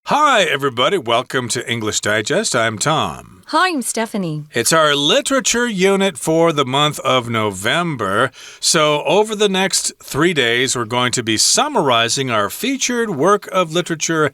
Hi, everybody. Welcome to English Digest. I'm Tom. Hi, I'm Stephanie. It's our literature unit for the month of November. So over the next 3 days, we're going to be summarizing our featured work of literature.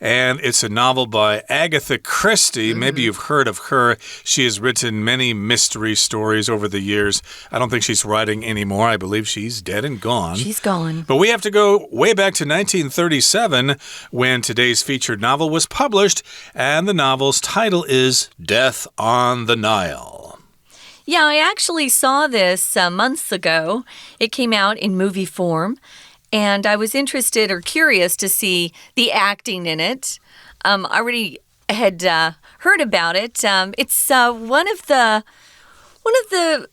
And it's a novel by Agatha Christie. Maybe you've heard of her. She has written many mystery stories over the years. I don't think she's writing anymore. I believe she's dead and gone. She's gone. But we have to go way back to 1937 when today's featured novel was published. And the novel's title is Death on the Nile. Yeah, I actually saw this months ago. It came out in movie form. And I was interested or curious to see the acting in it. I already had heard about it. It's one of the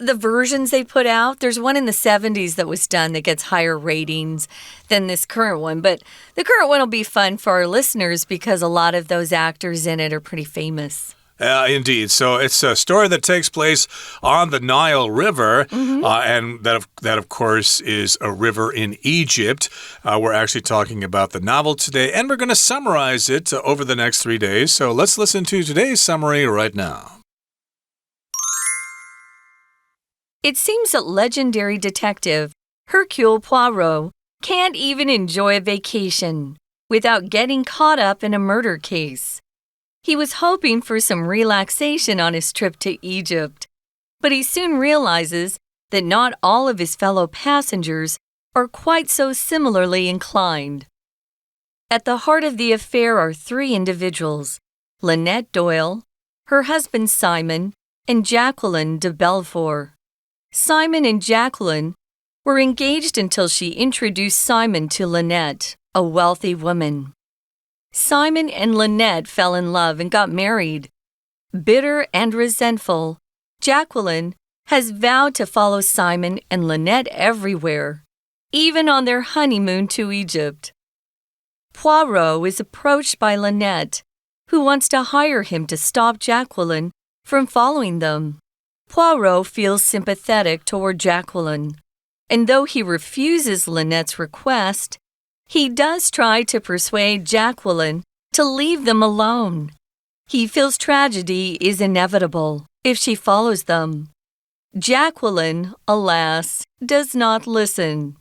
versions they put out. There's one in the 70s that was done that gets higher ratings than this current one. But the current one will be fun for our listeners because a lot of those actors in it are pretty famous. Indeed. So it's a story that takes place on the Nile River, and that, of course, is a river in Egypt. We're actually talking about the novel today, and we're going to summarize it over the next 3 days. So let's listen to today's summary right now. It seems that legendary detective Hercule Poirot can't even enjoy a vacation without getting caught up in a murder case. He was hoping for some relaxation on his trip to Egypt, but he soon realizes that not all of his fellow passengers are quite so similarly inclined. At the heart of the affair are 3 individuals, Lynette Doyle, her husband Simon, and Jacqueline de Belfort. Simon and Jacqueline were engaged until she introduced Simon to Lynette, a wealthy woman. Simon and Lynette fell in love and got married. Bitter and resentful, Jacqueline has vowed to follow Simon and Lynette everywhere, even on their honeymoon to Egypt. Poirot is approached by Lynette, who wants to hire him to stop Jacqueline from following them. Poirot feels sympathetic toward Jacqueline, and though he refuses Lynette's request, he does try to persuade Jacqueline to leave them alone. He feels tragedy is inevitable if she follows them. Jacqueline, alas, does not listen.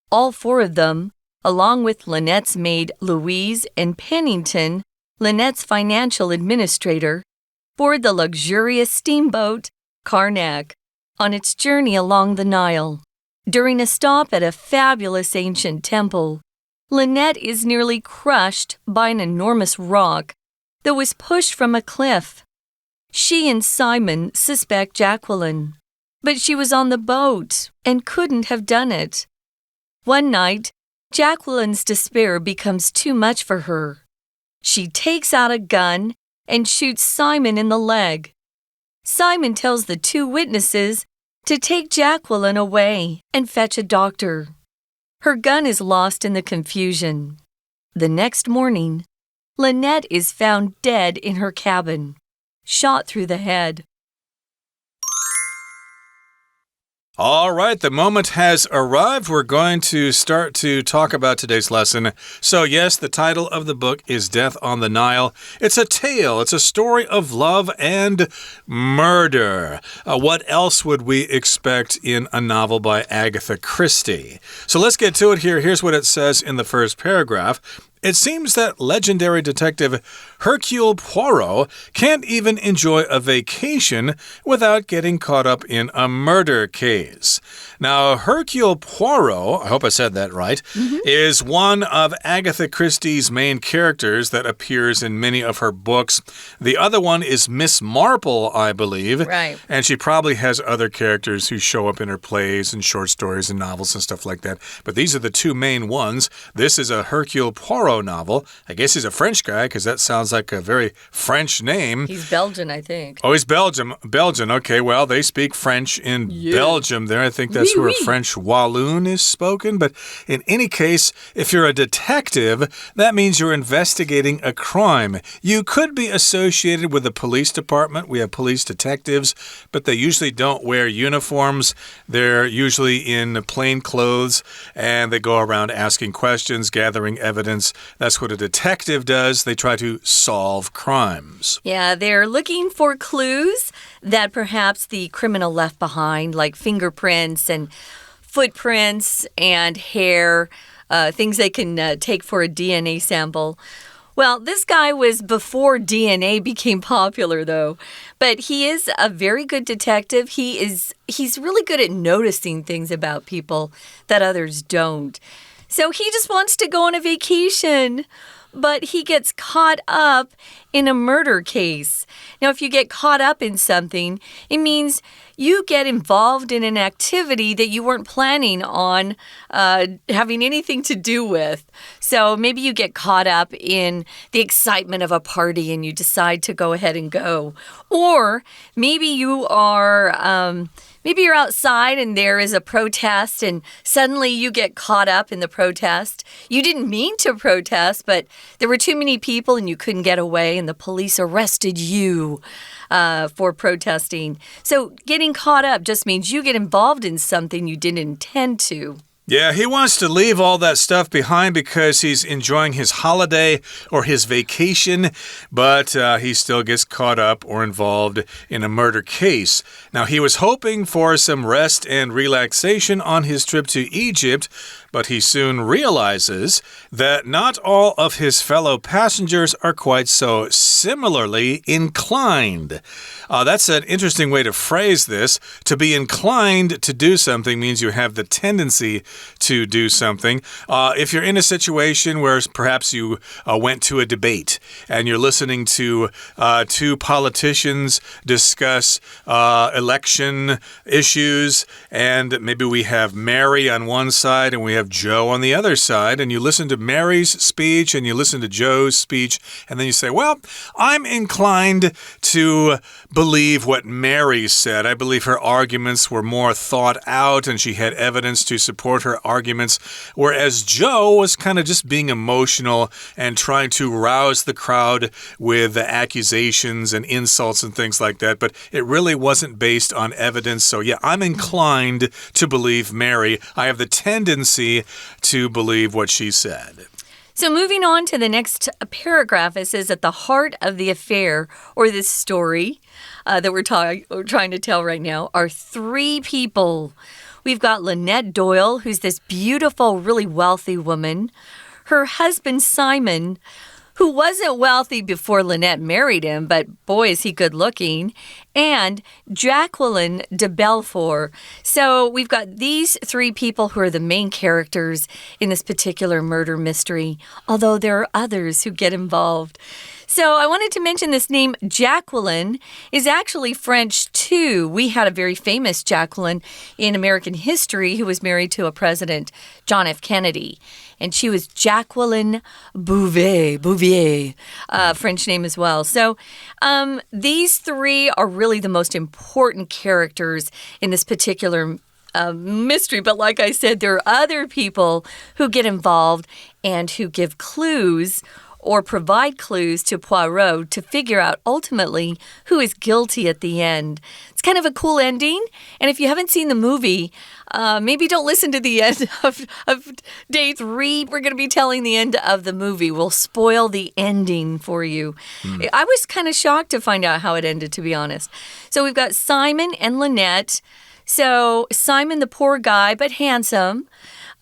All 4 of them, along with Lynette's maid Louise and Pennington, Lynette's financial administrator, board the luxurious steamboat Karnak on its journey along the Nile. During a stop at a fabulous ancient temple, Lynette is nearly crushed by an enormous rock that was pushed from a cliff. She and Simon suspect Jacqueline, but she was on the boat and couldn't have done it. One night, Jacqueline's despair becomes too much for her. She takes out a gun and shoots Simon in the leg. Simon tells the 2 witnesses to take Jacqueline away and fetch a doctor. Her gun is lost in the confusion. The next morning, Lynette is found dead in her cabin, shot through the head. All right, the moment has arrived. We're going to start to talk about today's lesson. So yes, the title of the book is Death on the Nile. It's a tale. It's a story of love and murder. What else would we expect in a novel by Agatha Christie? So let's get to it here. Here's what it says in the first paragraph. It seems that legendary detective Hercule Poirot can't even enjoy a vacation without getting caught up in a murder case. Now, Hercule Poirot, I hope I said that right, is one of Agatha Christie's main characters that appears in many of her books. The other one is Miss Marple, I believe. Right. And she probably has other characters who show up in her plays and short stories and novels and stuff like that. But these are the 2 main ones. This is a Hercule Poirot novel. I guess he's a French guy because that sounds like a very French name. He's Belgian, I think. Oh, he's Belgian. Okay, well, they speak French in Belgium there. I think that's where French Walloon is spoken. But in any case, if you're a detective, that means you're investigating a crime. You could be associated with the police department. We have police detectives, but they usually don't wear uniforms. They're usually in plain clothes, and they go around asking questions, gathering evidence. That's what a detective does. They try to solve crimes. Yeah, they're looking for clues that perhaps the criminal left behind, like fingerprints and footprints and hair, things they can take for a DNA sample. Well, this guy was before DNA became popular, though. But he is a very good detective. He's really good at noticing things about people that others don't. So he just wants to go on a vacation. But he gets caught up in a murder case. Now, if you get caught up in something, it means you get involved in an activity that you weren't planning on having anything to do with. So maybe you get caught up in the excitement of a party and you decide to go ahead and go. Or maybe you are... Maybe you're outside and there is a protest and suddenly you get caught up in the protest. You didn't mean to protest, but there were too many people and you couldn't get away and the police arrested you for protesting. So getting caught up just means you get involved in something you didn't intend to. Yeah, he wants to leave all that stuff behind because he's enjoying his holiday or his vacation, but he still gets caught up or involved in a murder case. Now, he was hoping for some rest and relaxation on his trip to Egypt, but he soon realizes that not all of his fellow passengers are quite so similarly inclined. That's an interesting way to phrase this. To be inclined to do something means you have the tendency to do something. If you're in a situation where perhaps you went to a debate and you're listening to two politicians discuss election issues, and maybe we have Mary on one side and we have Joe on the other side, and you listen to Mary's speech and you listen to Joe's speech, and then you say, well, I'm inclined to believe what Mary said. I believe her arguments were more thought out and she had evidence to support her arguments, whereas Joe was kind of just being emotional and trying to rouse the crowd with accusations and insults and things like that, but it really wasn't based on evidence. So yeah, I'm inclined to believe Mary. I have the tendency to believe what she said. So moving on to the next paragraph, it says at the heart of the affair, or this story that we're trying to tell right now, are three people. We've got Lynette Doyle, who's this beautiful, really wealthy woman. Her husband, Simon, who wasn't wealthy before Lynette married him, but boy, is he good looking. And Jacqueline de Belfort. So we've got these three people who are the main characters in this particular murder mystery, although there are others who get involved. So I wanted to mention this name, Jacqueline, is actually French too. We had a very famous Jacqueline in American history who was married to a president, John F. Kennedy. And she was Jacqueline Bouvier, French name as well. So these three are really the most important characters in this particular mystery. But like I said, there are other people who get involved and who give clues or provide clues to Poirot to figure out ultimately who is guilty at the end. It's kind of a cool ending. And if you haven't seen the movie, maybe don't listen to the end of day 3. We're going to be telling the end of the movie. We'll spoil the ending for you. I was kind of shocked to find out how it ended, to be honest. So we've got Simon and Lynette. So Simon, the poor guy, but handsome,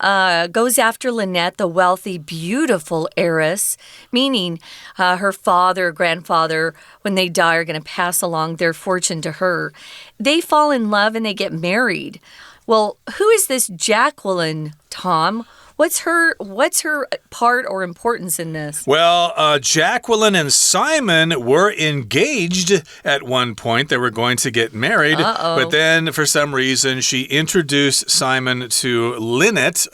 goes after Lynette, the wealthy, beautiful heiress, meaning her father or grandfather, when they die, are going to pass along their fortune to her. They fall in love and they get married. Well, who is this Jacqueline, Tom? What's her part or importance in this? Well, Jacqueline and Simon were engaged at one point. They were going to get married. But then, for some reason, she introduced Simon to Lynette,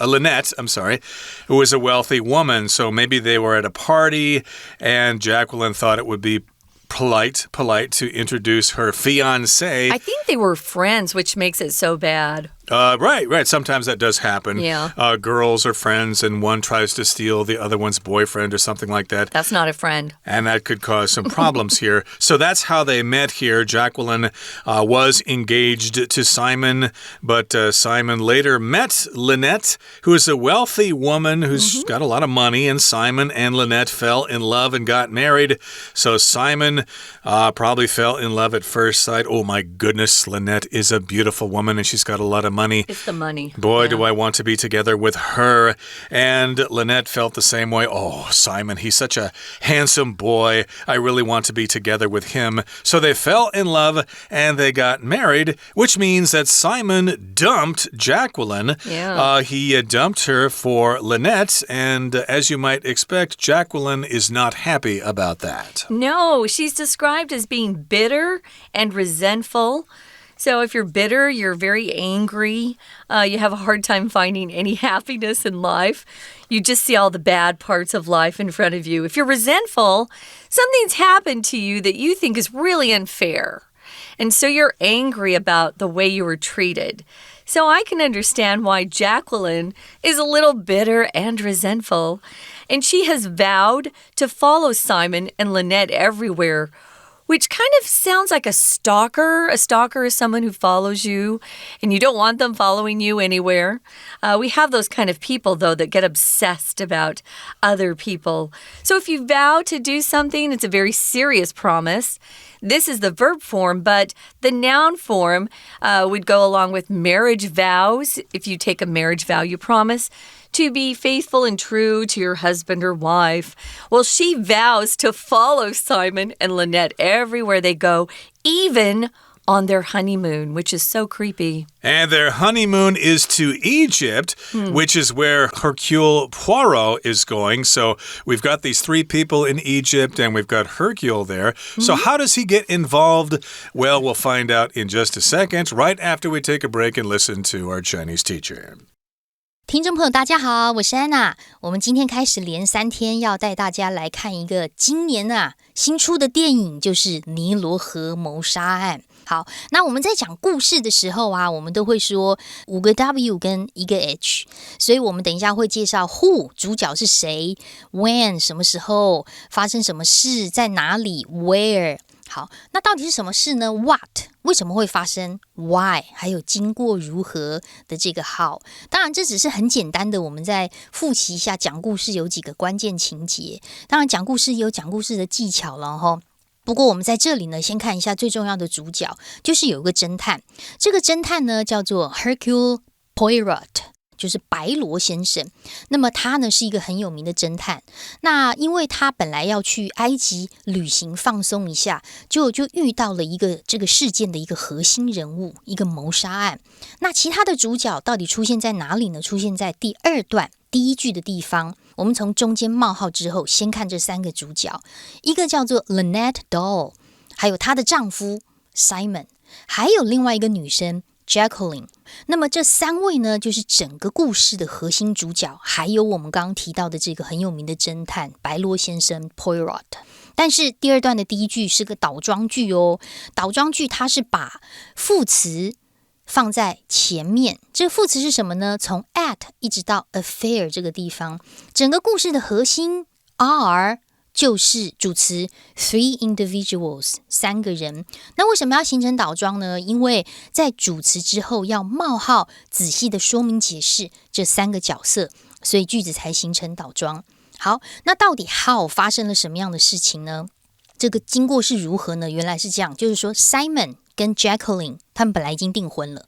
who was a wealthy woman. So maybe they were at a party, and Jacqueline thought it would be polite to introduce her fiancé. I think they were friends, which makes it so bad. Right. Sometimes that does happen. Yeah. Girls are friends and one tries to steal the other one's boyfriend or something like that. That's not a friend. And that could cause some problems here. So that's how they met here. Jacqueline was engaged to Simon, but Simon later met Lynette, who is a wealthy woman who's got a lot of money, and Simon and Lynette fell in love and got married. So Simon probably fell in love at first sight. Oh my goodness, Lynette is a beautiful woman and she's got a lot of money. It's the money. Boy, do I want to be together with her. And Lynette felt the same way. Oh, Simon, he's such a handsome boy. I really want to be together with him. So they fell in love and they got married, which means that Simon dumped Jacqueline. Yeah. He dumped her for Lynette. And as you might expect, Jacqueline is not happy about that. No, she's described as being bitter and resentful. So if you're bitter, you're very angry, you have a hard time finding any happiness in life. You just see all the bad parts of life in front of you. If you're resentful, something's happened to you that you think is really unfair. And so you're angry about the way you were treated. So I can understand why Jacqueline is a little bitter and resentful. And she has vowed to follow Simon and Lynette everywhere, which kind of sounds like a stalker. A stalker is someone who follows you, and you don't want them following you anywhere. We have those kind of people, though, that get obsessed about other people. So if you vow to do something, it's a very serious promise. This is the verb form, but the noun form would go along with marriage vows. If you take a marriage vow, you promise to be faithful and true to your husband or wife. Well, she vows to follow Simon and Lynette everywhere they go, even on their honeymoon, which is so creepy. And their honeymoon is to Egypt, which is where Hercule Poirot is going. So we've got these three people in Egypt, and we've got Hercule there. So how does he get involved? Well, we'll find out in just a second, right after we take a break and listen to our Chinese teacher. 听众朋友大家好，我是安娜。我们今天开始连3天要带大家来看一个今年新出的电影，就是尼罗河谋杀案。好，那我们在讲故事的时候我们都会说5个 W 跟1个 H， 所以我们等一下会介绍 Who 主角是谁， When 什么时候发生什么事，在哪里 Where。好，那到底是什么事呢？ What 为什么会发生？ Why 还有经过如何的这个 How。 当然这只是很简单的，我们再复习一下讲故事有几个关键情节。当然讲故事有讲故事的技巧了齁。不过我们在这里呢，先看一下最重要的主角，就是有一个侦探。这个侦探呢叫做 Hercule Poirot，就是白罗先生。那么他呢是一个很有名的侦探。那因为他本来要去埃及旅行放松一下，就遇到了一个这个事件的一个核心人物，一个谋杀案。那其他的主角到底出现在哪里呢？出现在第2段第1句的地方。我们从中间冒号之后，先看这3个主角，一个叫做 Lynette Doll， 还有她的丈夫 Simon， 还有另外一个女生Jacqueline。 那么这3位呢，就是整个故事的核心主角，还有我们刚刚提到的这个很有名的侦探白罗先生 Poirot。 但是第2段的第1句是个倒装句哦，倒装句它是把副词放在前面。这个副词是什么呢？从 at 一直到 affair 这个地方，整个故事的核心 are就是主词 three individuals 3个人。那为什么要形成倒装呢？因为在主词之后要冒号仔细的说明解释这3个角色，所以句子才形成倒装。好，那到底 how 发生了什么样的事情呢？这个经过是如何呢？原来是这样，就是说 Simon 跟 Jacqueline 他们本来已经订婚了，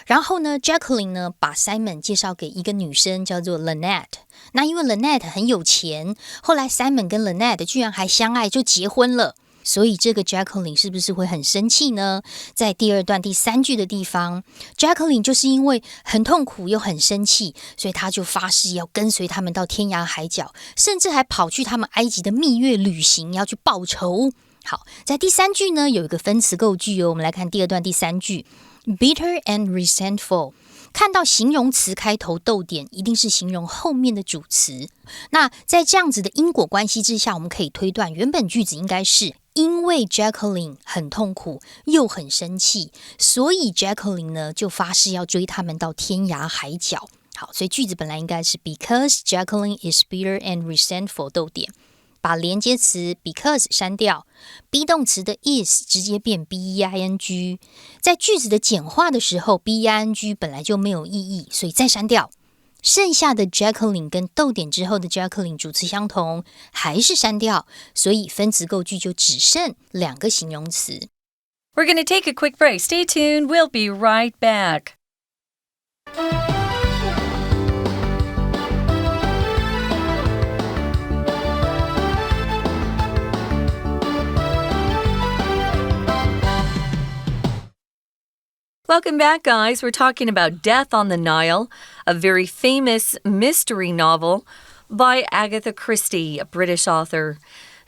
然后呢 Jacqueline 呢把 Simon 介绍给一个女生叫做 Lynette。 那因为 Lynette 很有钱，后来 Simon 跟 Lynette 居然还相爱，就结婚了。所以这个 Jacqueline 是不是会很生气呢？在第2段第3句的地方， Jacqueline 就是因为很痛苦又很生气，所以他就发誓要跟随他们到天涯海角，甚至还跑去他们埃及的蜜月旅行，要去报仇。好，在第3句呢有一个分词构句哦，我们来看第2段第3句 bitter and resentful。 看到形容词开头逗点，一定是形容后面的主词。那在这样子的因果关系之下，我们可以推断原本句子应该是因为 Jacqueline 很痛苦又很生气，所以 Jacqueline 呢就发誓要追他们到天涯海角。好，所以句子本来应该是 Because Jacqueline is bitter and resentful 逗点，把连接词 because 删掉 ，be 动词的 is 直接变 being， 在句子的简化的时候 being 本来就没有意义，所以再删掉。剩下的 Jacqueline 跟逗点之后的 Jacqueline 主词相同，还是删掉，所以分词构句就只剩2个形容词。We're going to take a quick break. Stay tuned. We'll be right back. Welcome back, guys. We're talking about Death on the Nile, a very famous mystery novel by Agatha Christie, a British author,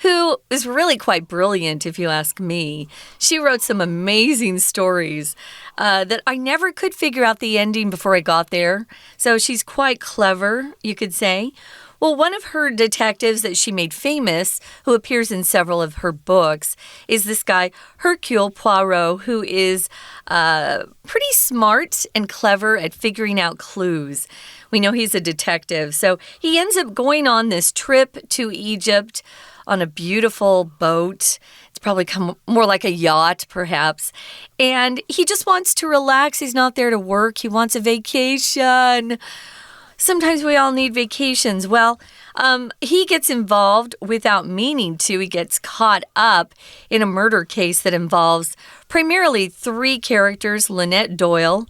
who is really quite brilliant, if you ask me. She wrote some amazing stories that I never could figure out the ending before I got there. So she's quite clever, you could say. Well, one of her detectives that she made famous, who appears in several of her books, is this guy, Hercule Poirot, who is pretty smart and clever at figuring out clues. We know he's a detective, so he ends up going on this trip to Egypt on a beautiful boat. It's probably more like a yacht, perhaps. And he just wants to relax. He's not there to work. He wants a vacation. Sometimes we all need vacations. Well, he gets involved without meaning to. He gets caught up in a murder case that involves primarily 3 characters: Lynette Doyle,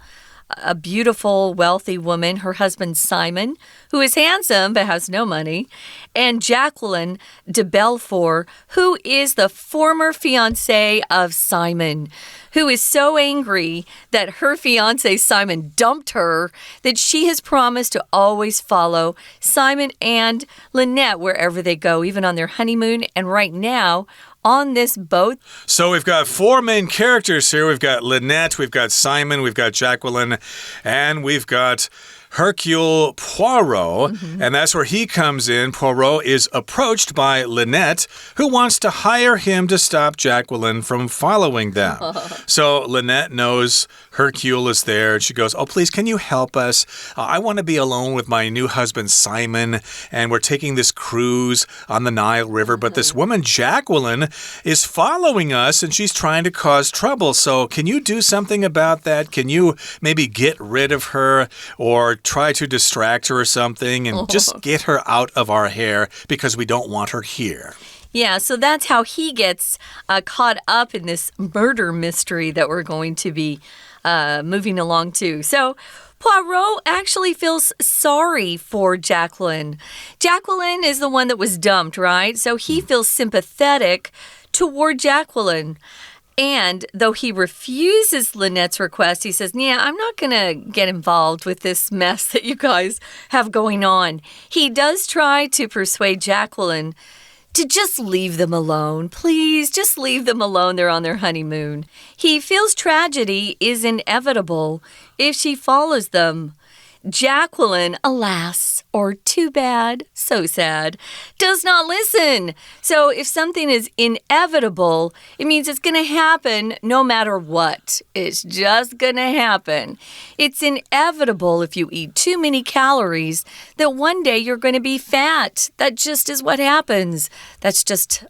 a beautiful, wealthy woman, her husband Simon, who is handsome but has no money, and Jacqueline de Belfort, who is the former fiancé of Simon, who is so angry that her fiancé Simon dumped her that she has promised to always follow Simon and Lynette wherever they go, even on their honeymoon. And right now, on this boat. So we've got 4 main characters here. We've got Lynette, we've got Simon, we've got Jacqueline, and we've got Hercule Poirot, and that's where he comes in. Poirot is approached by Lynette, who wants to hire him to stop Jacqueline from following them. So Lynette knows Hercule is there, and she goes, "Oh, please, can you help us? I want to be alone with my new husband, Simon, and we're taking this cruise on the Nile River, but this woman, Jacqueline, is following us, and she's trying to cause trouble. So can you do something about that? Can you maybe get rid of her or try to distract her or something and just get her out of our hair because we don't want her here?" Yeah, so that's how he gets caught up in this murder mystery that we're going to be moving along to. So Poirot actually feels sorry for Jacqueline. Jacqueline is the one that was dumped, right? So he feels sympathetic toward Jacqueline. And though he refuses Lynette's request, he says, "Yeah, I'm not going to get involved with this mess that you guys have going on." He does try to persuade Jacqueline to just leave them alone. Please, just leave them alone. They're on their honeymoon. He feels tragedy is inevitable if she follows them. Jacqueline, alas, or too bad, so sad, does not listen. So if something is inevitable, it means it's going to happen no matter what. It's just going to happen. It's inevitable if you eat too many calories that one day you're going to be fat. That just is what happens. That's just,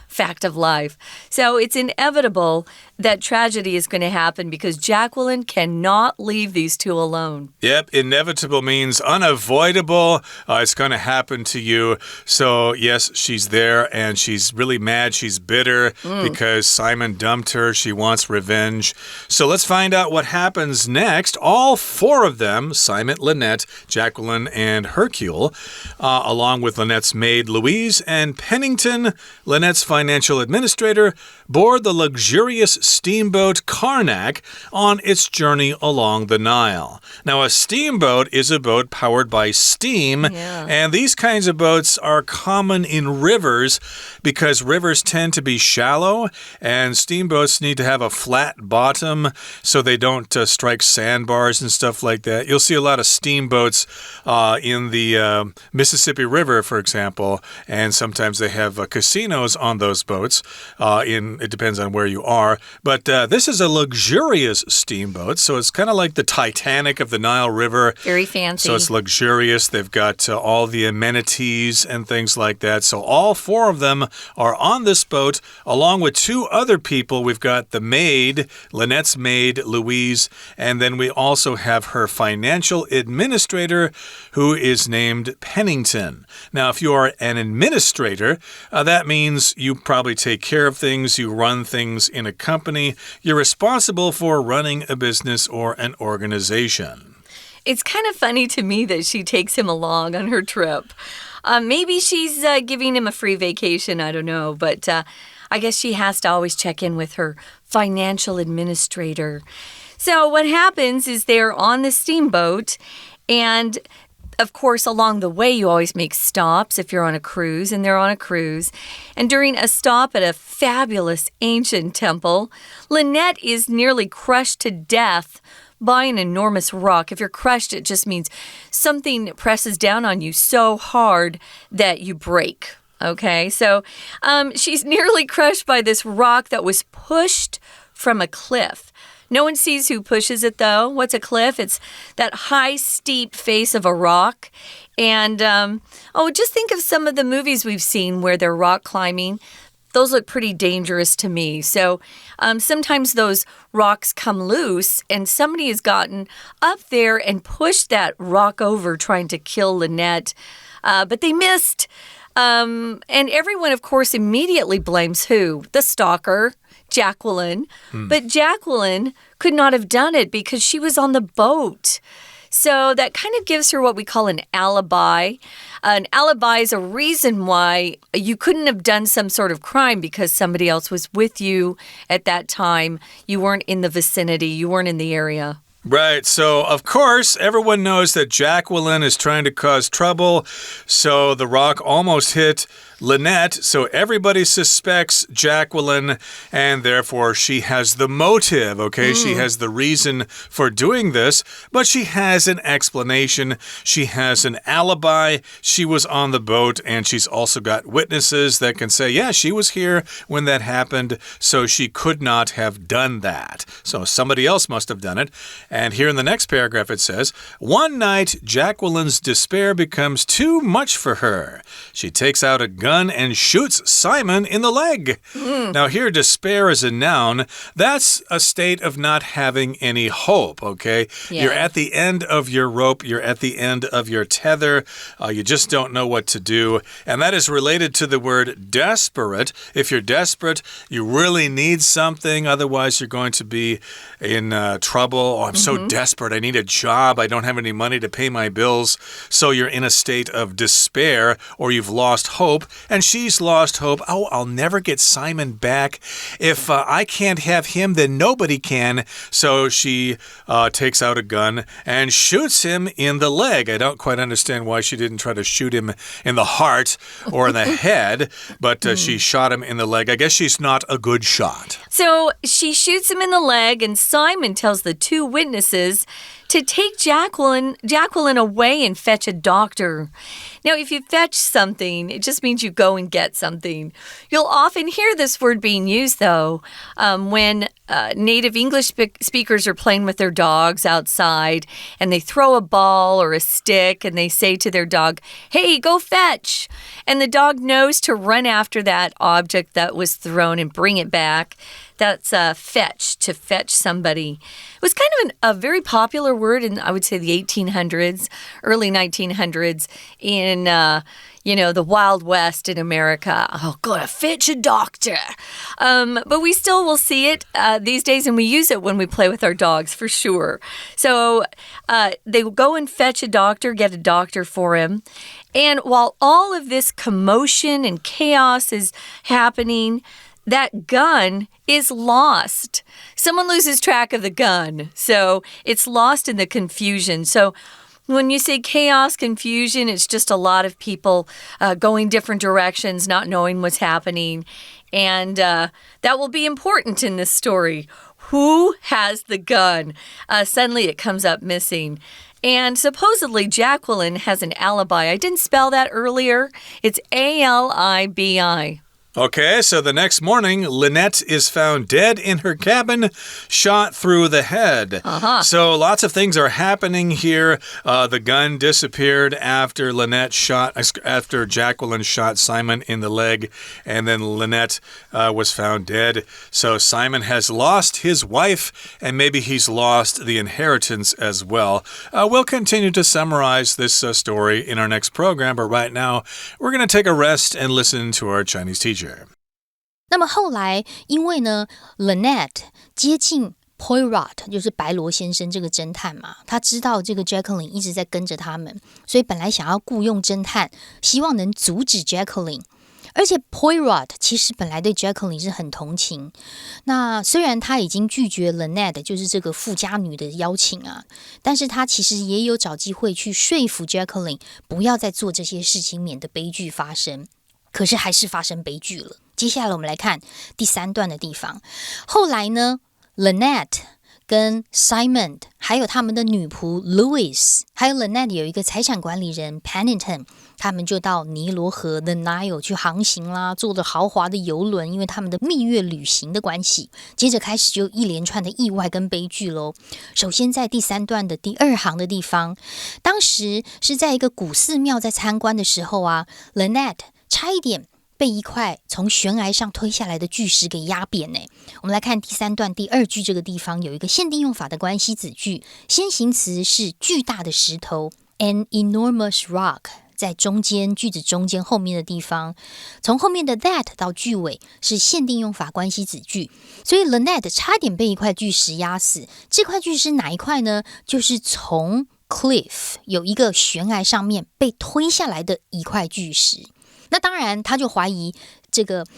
fact of life. So it's inevitable that tragedy is going to happen because Jacqueline cannot leave these 2 alone. Yep, inevitable means unavoidable. It's going to happen to you. So, yes, she's there and she's really mad. She's bitter because Simon dumped her. She wants revenge. So let's find out what happens next. All 4 of them, Simon, Lynette, Jacqueline, and Hercule, along with Lynette's maid Louise and Pennington, Lynette's financial administrator, board the luxurious steamboat Karnak on its journey along the Nile. Now, a steamboat is a boat powered by steam steam. And these kinds of boats are common in rivers because rivers tend to be shallow, and steamboats need to have a flat bottom so they don't strike sandbars and stuff like that. You'll see a lot of steamboats in the Mississippi River, for example, and sometimes they have casinos on those boats. It depends on where you are. But this is a luxurious steamboat, so it's kind of like the Titanic of the Nile River. Very fancy. So it's luxurious. They've got all the amenities and things like that. So all four of them are on this boat, along with two other people. We've got the maid, Lynette's maid, Louise, and then we also have her financial administrator, who is named Pennington. Now, if you are an administrator, that means you probably take care of things, you run things in a company, you're responsible for running a business or an organization. It's kind of funny to me that she takes him along on her trip. Maybe she's giving him a free vacation, I don't know, but I guess she has to always check in with her financial administrator. So what happens is they're on the steamboat, and of course, along the way, you always make stops if you're on a cruise, and they're on a cruise. And during a stop at a fabulous ancient temple, Lynette is nearly crushed to death by an enormous rock. If you're crushed, it just means something presses down on you so hard that you break. Okay, so she's nearly crushed by this rock that was pushed from a cliff. No one sees who pushes it, though. What's a cliff? It's that high, steep face of a rock. And, just think of some of the movies we've seen where they're rock climbing. Those look pretty dangerous to me. So sometimes those rocks come loose, and somebody has gotten up there and pushed that rock over trying to kill Lynette. But they missed. And everyone, of course, immediately blames who? The stalker, Jacqueline. But Jacqueline could not have done it because she was on the boat. So that kind of gives her what we call an alibi. An alibi is a reason why you couldn't have done some sort of crime because somebody else was with you at that time. You weren't in the vicinity. You weren't in the area. Right, so of course, everyone knows that Jacqueline is trying to cause trouble, so the rock almost hit Lynette, so everybody suspects Jacqueline, and therefore she has the motive, okay? She has the reason for doing this, but she has an explanation. She has an alibi. She was on the boat, and she's also got witnesses that can say, yeah, she was here when that happened, so she could not have done that. So somebody else must have done it. And here in the next paragraph it says, one night, Jacqueline's despair becomes too much for her. She takes out a gun and shoots Simon in the leg. Now here, despair is a noun. That's a state of not having any hope, okay? Yeah. You're at the end of your rope. You're at the end of your tether. You just don't know what to do. And that is related to the word desperate. If you're desperate, you really need something. Otherwise, you're going to be in trouble. Oh, I'm so desperate. I need a job. I don't have any money to pay my bills. So you're in a state of despair, or you've lost hope. And she's lost hope. Oh, I'll never get Simon back. If I can't have him, then nobody can. So she takes out a gun and shoots him in the leg. I don't quite understand why she didn't try to shoot him in the heart or in the head, but she shot him in the leg. I guess she's not a good shot. So she shoots him in the leg, and Simon tells the two witnesses to take Jacqueline away and fetch a doctor. Now, if you fetch something, it just means you go and get something. You'll often hear this word being used, though, when native English speakers are playing with their dogs outside, and they throw a ball or a stick, and they say to their dog, hey, go fetch. And the dog knows to run after that object that was thrown and bring it back. That's fetch, to fetch somebody. It was kind of a very popular word in, I would say, the 1800s, early 1900s in, the Wild West in America. Oh, gotta fetch a doctor. But we still will see it these days, and we use it when we play with our dogs, for sure. So they will go and fetch a doctor, get a doctor for him. And while all of this commotion and chaos is happening, that gun is lost. Someone loses track of the gun, so it's lost in the confusion. So When you say chaos, confusion, it's just a lot of people going different directions, not knowing what's happening. And that will be important in this story. Who has the gun? Suddenly it comes up missing. And supposedly Jacqueline has an alibi. I didn't spell that earlier. It's A-L-I-B-I. Okay, so the next morning, Lynette is found dead in her cabin, shot through the head. So lots of things are happening here. The gun disappeared after Jacqueline shot Simon in the leg, and then Lynette was found dead. So Simon has lost his wife, and maybe he's lost the inheritance as well. We'll continue to summarize this story in our next program, but right now, we're going to take a rest and listen to our Chinese teacher.那么后来，因为呢 ，Lynette 接近 Poirot， 就是白罗先生这个侦探嘛，他知道这个 Jacqueline 一直在跟着他们，所以本来想要雇佣侦探，希望能阻止 Jacqueline。而且 Poirot 其实本来对 Jacqueline 是很同情，那虽然他已经拒绝 Lynette 就是这个富家女的邀请啊，但是他其实也有找机会去说服 Jacqueline 不要再做这些事情，免得悲剧发生。可是还是发生悲剧了。接下来我们来看第3段的地方。后来呢 Lynette 跟 Simon 还有他们的女仆 Louis 还有 Lynette 有一个财产管理人 Pennington， 他们就到尼罗河的 Nile 去航行啦，坐着豪华的游轮，因为他们的蜜月旅行的关系。接着开始就一连串的意外跟悲剧咯。首先在第3段的第2行的地方，当时是在一个古寺庙在参观的时候啊 Lynette差一点被一块从悬崖上推下来的巨石给压扁呢。我们来看第3段第2句，这个地方有一个限定用法的关系子句，先行词是巨大的石头 an enormous rock， 在中间句子中间后面的地方，从后面的 that 到句尾是限定用法关系子句，所以 Lynette 差点被一块巨石压死。这块巨石哪一块呢？就是从 cliff 有一个悬崖上面被推下来的一块巨石。那当然他就怀疑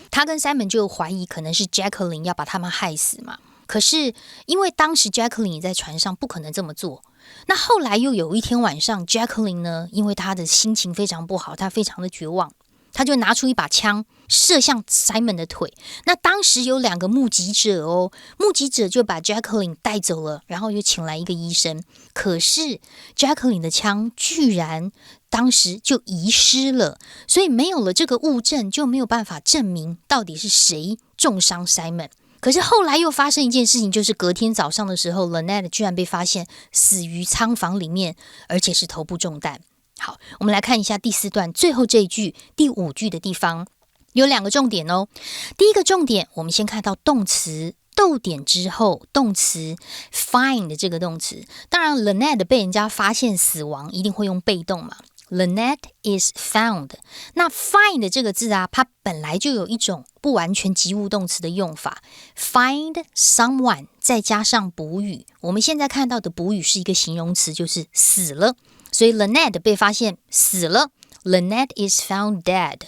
他跟 Simon 就怀疑可能是 Jacqueline 要把他们害死嘛。可是因为当时 Jacqueline 也在船上，不可能这么做。那后来又有一天晚上 Jacqueline 呢，因为她的心情非常不好，她非常的绝望，他就拿出一把枪射向 Simon 的腿。那当时有2个目击者哦，目击者就把 Jacqueline 带走了，然后又请来一个医生。可是 Jacqueline 的枪居然当时就遗失了，所以没有了这个物证，就没有办法证明到底是谁重伤 Simon。可是后来又发生一件事情，就是隔天早上的时候 Lynette 居然被发现死于仓房里面，而且是头部中弹。好，我们来看一下第4段最后这一句第5句的地方，有2个重点哦。第一个重点，我们先看到动词逗点之后动词 find 这个动词，当然 Lynette 被人家发现死亡一定会用被动嘛， Lynette is found。 那 find 这个字啊，它本来就有一种不完全及物动词的用法， find someone 再加上补语，我们现在看到的补语是一个形容词，就是死了，所以 Lynette 被发现死了， Lynette is found dead。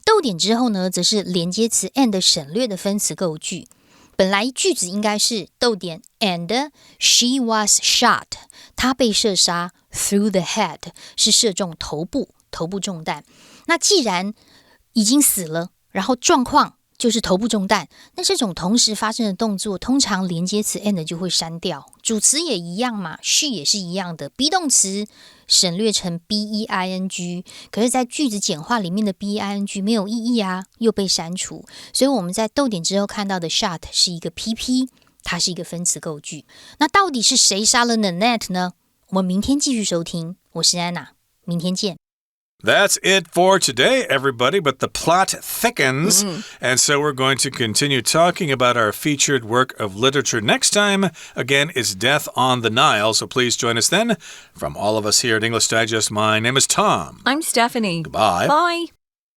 逗点之后呢，则是连接词 and 省略的分词构句。本来句子应该是逗点 and she was shot， 她被射杀 through the head， 是射中头部中弹。那既然已经死了，然后状况就是头部中弹，那这种同时发生的动作，通常连接词 and 就会删掉，主词也一样嘛， she 也是一样的， be 动词省略成 being， 可是在句子简化里面的 being 没有意义啊，又被删除，所以我们在逗点之后看到的 shot 是一个 PP， 它是一个分词构句。那到底是谁杀了 Lynette 呢？我们明天继续收听，我是安娜，明天见。That's it for today, everybody, but the plot thickens, and so we're going to continue talking about our featured work of literature next time. Again, it's Death on the Nile, so please join us then. From all of us here at English Digest, my name is Tom. I'm Stephanie. Goodbye. Bye.